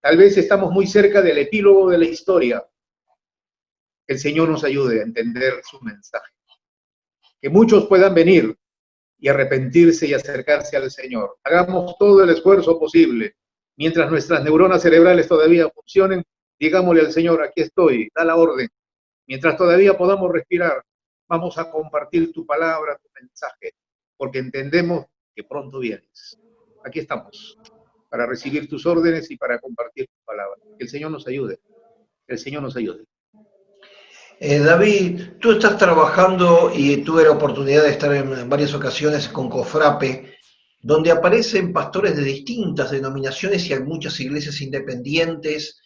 Tal vez estamos muy cerca del epílogo de la historia. Que el Señor nos ayude a entender su mensaje. Que muchos puedan venir y arrepentirse y acercarse al Señor. Hagamos todo el esfuerzo posible. Mientras nuestras neuronas cerebrales todavía funcionen, digámosle al Señor, aquí estoy, da la orden. Mientras todavía podamos respirar, vamos a compartir tu palabra, tu mensaje, porque entendemos que pronto vienes. Aquí estamos, para recibir tus órdenes y para compartir tu palabra. Que el Señor nos ayude. Que el Señor nos ayude. David, tú estás trabajando y tuve la oportunidad de estar en varias ocasiones con COFRAPE, donde aparecen pastores de distintas denominaciones y hay muchas iglesias independientes.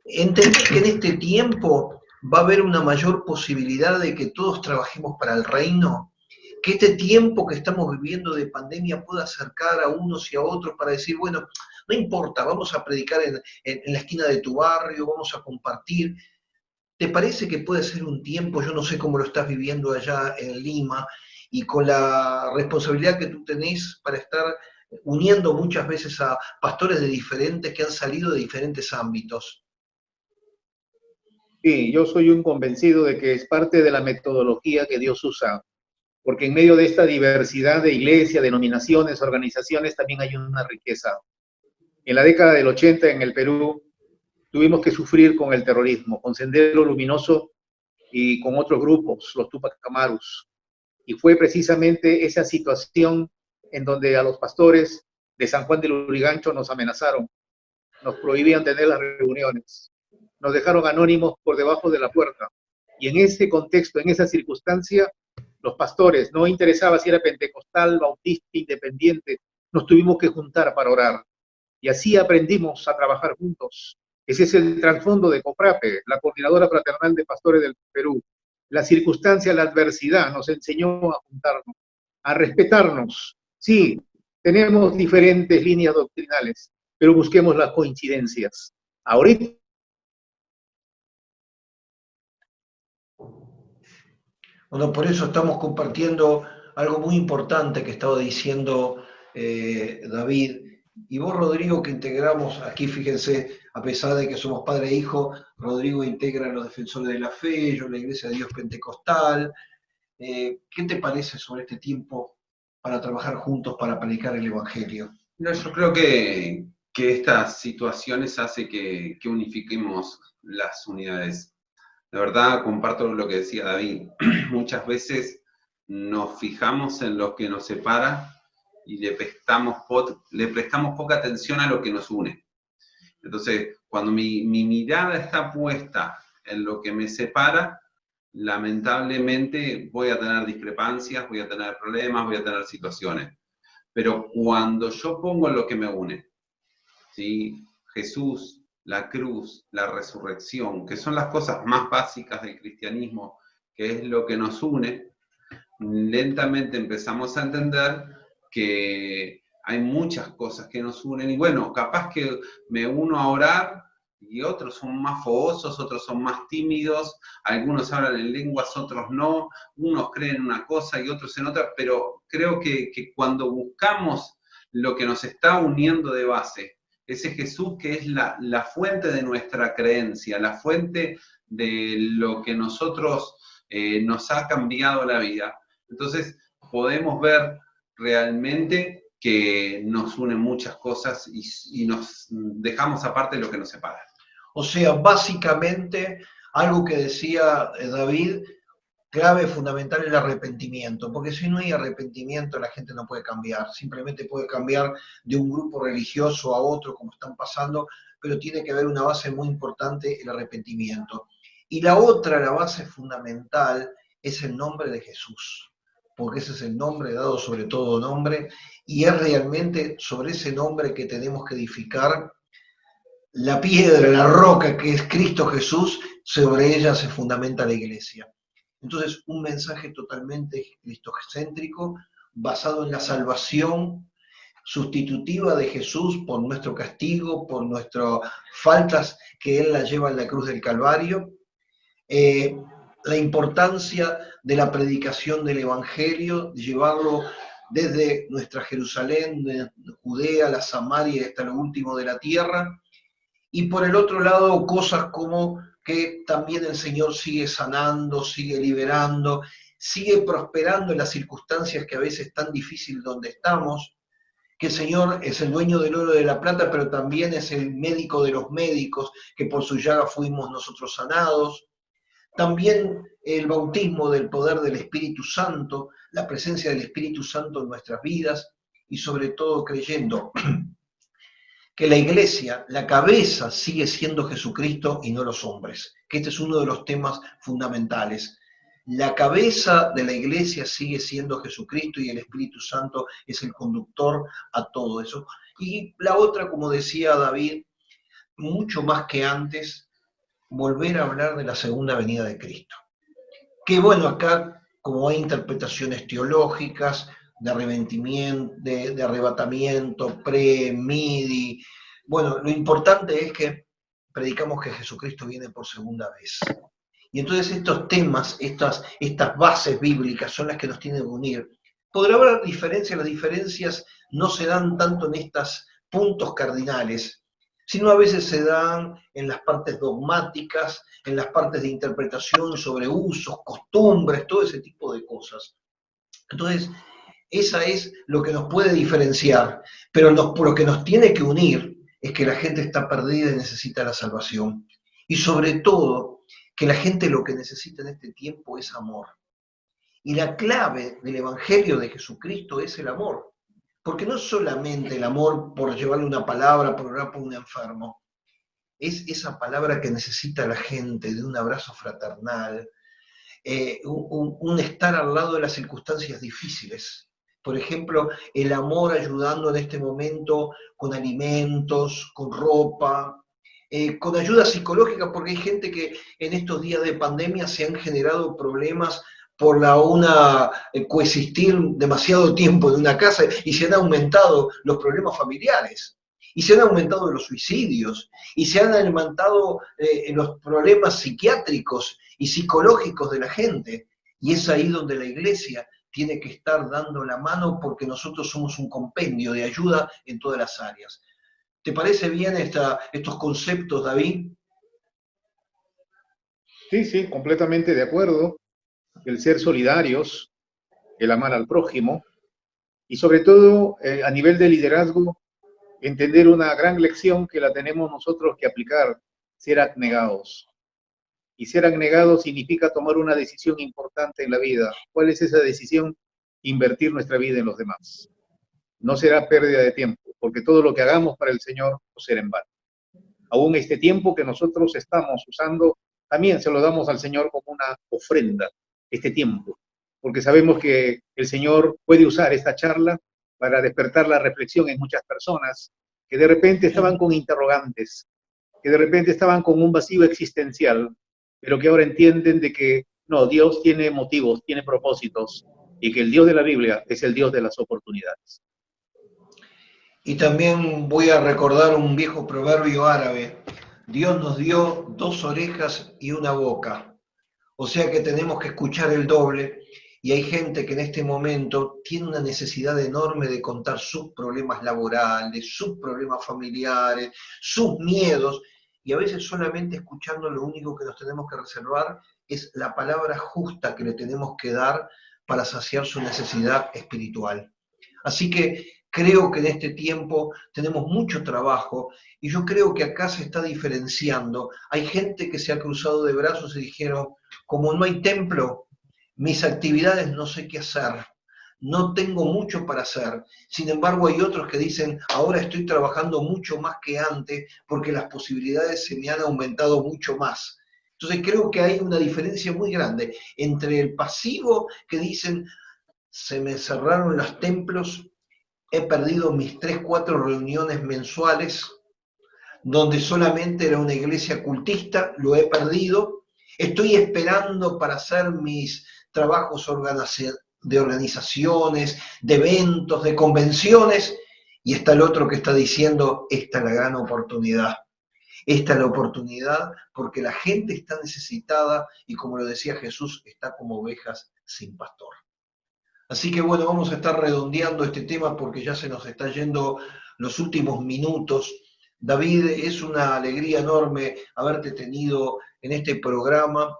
¿Entendés que en este tiempo va a haber una mayor posibilidad de que todos trabajemos para el reino? Que este tiempo que estamos viviendo de pandemia pueda acercar a unos y a otros para decir, bueno, no importa, vamos a predicar en la esquina de tu barrio, vamos a compartir. ¿Te parece que puede ser un tiempo, yo no sé cómo lo estás viviendo allá en Lima, y con la responsabilidad que tú tenés para estar uniendo muchas veces a pastores de diferentes que han salido de diferentes ámbitos? Sí, yo soy un convencido de que es parte de la metodología que Dios usa, porque en medio de esta diversidad de iglesias, denominaciones, organizaciones, también hay una riqueza. En la década del 80 en el Perú, tuvimos que sufrir con el terrorismo, con Sendero Luminoso y con otros grupos, los Tupac Amarus. Y fue precisamente esa situación en donde a los pastores de San Juan del Lurigancho nos amenazaron, nos prohibían tener las reuniones, nos dejaron anónimos por debajo de la puerta. Y en ese contexto, en esa circunstancia, los pastores, no interesaba si era pentecostal, bautista, independiente, nos tuvimos que juntar para orar. Y así aprendimos a trabajar juntos. Ese es el trasfondo de COFRAPE, la Coordinadora Fraternal de Pastores del Perú. La circunstancia, la adversidad nos enseñó a juntarnos, a respetarnos. Sí, tenemos diferentes líneas doctrinales, pero busquemos las coincidencias. Ahorita. Bueno, por eso estamos compartiendo algo muy importante que estaba diciendo David. Y vos, Rodrigo, que integramos aquí, fíjense, a pesar de que somos padre e hijo, Rodrigo integra a los Defensores de la Fe, yo la Iglesia de Dios Pentecostal. ¿Qué te parece sobre este tiempo para trabajar juntos para predicar el Evangelio? No, yo creo que estas situaciones hacen que unifiquemos las unidades. De verdad, comparto lo que decía David. Muchas veces nos fijamos en lo que nos separa y le prestamos poca atención a lo que nos une. Entonces, cuando mi mirada está puesta en lo que me separa, lamentablemente voy a tener discrepancias, voy a tener problemas, voy a tener situaciones. Pero cuando yo pongo lo que me une, ¿sí? Jesús, la cruz, la resurrección, que son las cosas más básicas del cristianismo, que es lo que nos une, lentamente empezamos a entender que hay muchas cosas que nos unen y bueno, capaz que me uno a orar y otros son más fogosos, otros son más tímidos, algunos hablan en lenguas, otros no, unos creen en una cosa y otros en otra, pero creo que cuando buscamos lo que nos está uniendo de base, ese Jesús que es la fuente de nuestra creencia, la fuente de lo que nosotros nos ha cambiado la vida, entonces podemos ver realmente que nos unen muchas cosas y nos dejamos aparte lo que nos separa. O sea, básicamente, algo que decía David, clave fundamental es el arrepentimiento, porque si no hay arrepentimiento la gente no puede cambiar, simplemente puede cambiar de un grupo religioso a otro como están pasando, pero tiene que haber una base muy importante, el arrepentimiento. Y la otra, la base fundamental, es el nombre de Jesús, porque ese es el nombre dado sobre todo nombre, y es realmente sobre ese nombre que tenemos que edificar la piedra, la roca que es Cristo Jesús, sobre ella se fundamenta la iglesia. Entonces, un mensaje totalmente cristocéntrico, basado en la salvación sustitutiva de Jesús por nuestro castigo, por nuestras faltas que Él las lleva en la cruz del Calvario. La importancia de la predicación del Evangelio, de llevarlo desde nuestra Jerusalén, de Judea, la Samaria, hasta lo último de la tierra. Y por el otro lado, cosas como que también el Señor sigue sanando, sigue liberando, sigue prosperando en las circunstancias que a veces es tan difícil donde estamos, que el Señor es el dueño del oro y de la plata, pero también es el médico de los médicos, que por su llaga fuimos nosotros sanados. También el bautismo del poder del Espíritu Santo, la presencia del Espíritu Santo en nuestras vidas, y sobre todo creyendo que la iglesia, la cabeza sigue siendo Jesucristo y no los hombres, que este es uno de los temas fundamentales. La cabeza de la iglesia sigue siendo Jesucristo y el Espíritu Santo es el conductor a todo eso. Y la otra, como decía David, mucho más que antes, volver a hablar de la segunda venida de Cristo. Que bueno, acá como hay interpretaciones teológicas, de arrebatamiento, midi. Bueno, lo importante es que predicamos que Jesucristo viene por segunda vez. Y entonces estos temas, estas bases bíblicas son las que nos tienen que unir. Podrá haber diferencias, las diferencias no se dan tanto en estos puntos cardinales, sino a veces se dan en las partes dogmáticas, en las partes de interpretación sobre usos, costumbres, todo ese tipo de cosas. Entonces, esa es lo que nos puede diferenciar, pero lo que nos tiene que unir es que la gente está perdida y necesita la salvación. Y sobre todo, que la gente lo que necesita en este tiempo es amor. Y la clave del Evangelio de Jesucristo es el amor. Porque no es solamente el amor por llevarle una palabra, por orar por un enfermo. Es esa palabra que necesita la gente, de un abrazo fraternal, un estar al lado de las circunstancias difíciles. Por ejemplo, el amor ayudando en este momento con alimentos, con ropa, con ayuda psicológica, porque hay gente que en estos días de pandemia se han generado problemas por coexistir demasiado tiempo en una casa y se han aumentado los problemas familiares, y se han aumentado los suicidios, y se han aumentado los problemas psiquiátricos y psicológicos de la gente. Y es ahí donde la iglesia tiene que estar dando la mano porque nosotros somos un compendio de ayuda en todas las áreas. ¿Te parece bien estos conceptos, David? Sí, completamente de acuerdo. El ser solidarios, el amar al prójimo y sobre todo a nivel de liderazgo, entender una gran lección que la tenemos nosotros que aplicar, ser abnegados. Y ser abnegado significa tomar una decisión importante en la vida. ¿Cuál es esa decisión? Invertir nuestra vida en los demás. No será pérdida de tiempo, porque todo lo que hagamos para el Señor no será en vano. Aún este tiempo que nosotros estamos usando, también se lo damos al Señor como una ofrenda, este tiempo, porque sabemos que el Señor puede usar esta charla para despertar la reflexión en muchas personas que de repente estaban con interrogantes, que de repente estaban con un vacío existencial, pero que ahora entienden de que no, Dios tiene motivos, tiene propósitos, y que el Dios de la Biblia es el Dios de las oportunidades. Y también voy a recordar un viejo proverbio árabe. Dios nos dio 2 orejas y 1 boca. O sea que tenemos que escuchar el doble. Y hay gente que en este momento tiene una necesidad enorme de contar sus problemas laborales, sus problemas familiares, sus miedos. Y a veces solamente escuchando lo único que nos tenemos que reservar es la palabra justa que le tenemos que dar para saciar su necesidad espiritual. Así que creo que en este tiempo tenemos mucho trabajo y yo creo que acá se está diferenciando. Hay gente que se ha cruzado de brazos y dijeron, como no hay templo, mis actividades no sé qué hacer, no tengo mucho para hacer. Sin embargo, hay otros que dicen, ahora estoy trabajando mucho más que antes porque las posibilidades se me han aumentado mucho más. Entonces creo que hay una diferencia muy grande entre el pasivo que dicen, se me cerraron los templos, he perdido mis 3, 4 reuniones mensuales, donde solamente era una iglesia cultista, lo he perdido, estoy esperando para hacer mis trabajos de organizaciones, de eventos, de convenciones, y está el otro que está diciendo, esta es la gran oportunidad. Esta es la oportunidad porque la gente está necesitada y como lo decía Jesús, está como ovejas sin pastor. Así que bueno, vamos a estar redondeando este tema porque ya se nos está yendo los últimos minutos. David, es una alegría enorme haberte tenido en este programa.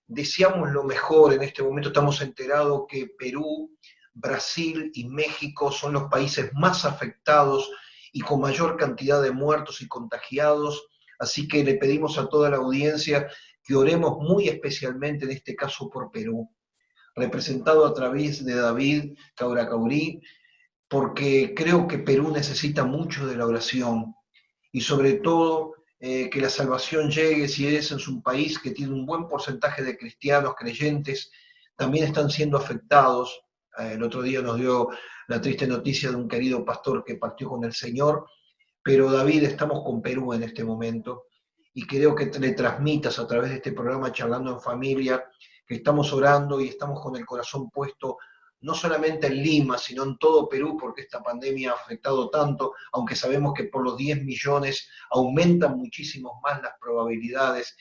Deseamos lo mejor en este momento. Estamos enterados que Perú, Brasil y México son los países más afectados y con mayor cantidad de muertos y contagiados. Así que le pedimos a toda la audiencia que oremos muy especialmente en este caso por Perú, representado a través de David Cauracaurí, porque creo que Perú necesita mucho de la oración y sobre todo que la salvación llegue, si es un país que tiene un buen porcentaje de cristianos, creyentes, también están siendo afectados. El otro día nos dio la triste noticia de un querido pastor que partió con el Señor, pero David, estamos con Perú en este momento y creo que le transmitas a través de este programa Charlando en Familia, que estamos orando y estamos con el corazón puesto no solamente en Lima, sino en todo Perú, porque esta pandemia ha afectado tanto, aunque sabemos que por los 10 millones aumentan muchísimo más las probabilidades,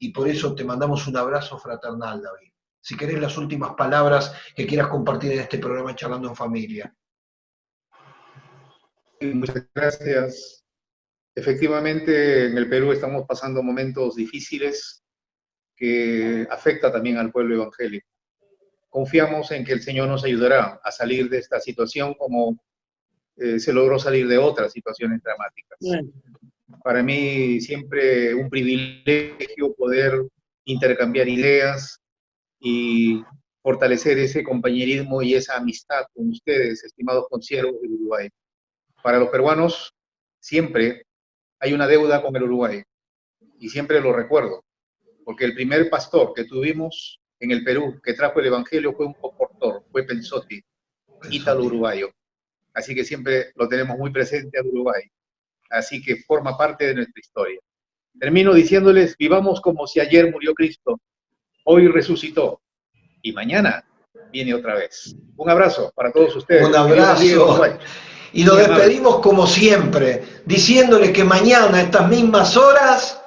y por eso te mandamos un abrazo fraternal, David. Si querés las últimas palabras que quieras compartir en este programa Charlando en Familia. Muchas gracias. Efectivamente, en el Perú estamos pasando momentos difíciles que afecta también al pueblo evangélico. Confiamos en que el Señor nos ayudará a salir de esta situación como se logró salir de otras situaciones dramáticas. Bien. Para mí siempre un privilegio poder intercambiar ideas y fortalecer ese compañerismo y esa amistad con ustedes, estimados conciervos del Uruguay. Para los peruanos siempre hay una deuda con el Uruguay y siempre lo recuerdo, porque el primer pastor que tuvimos en el Perú que trajo el Evangelio fue un comportor, fue Pensotti, ítalo uruguayo. Así que siempre lo tenemos muy presente al Uruguay. Así que forma parte de nuestra historia. Termino diciéndoles, vivamos como si ayer murió Cristo, hoy resucitó y mañana viene otra vez. Un abrazo para todos ustedes. Un abrazo. Y nos despedimos como siempre, diciéndole que mañana a estas mismas horas,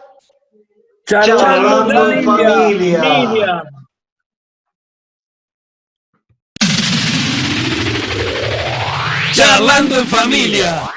Charlando en Familia. Charlando en Familia.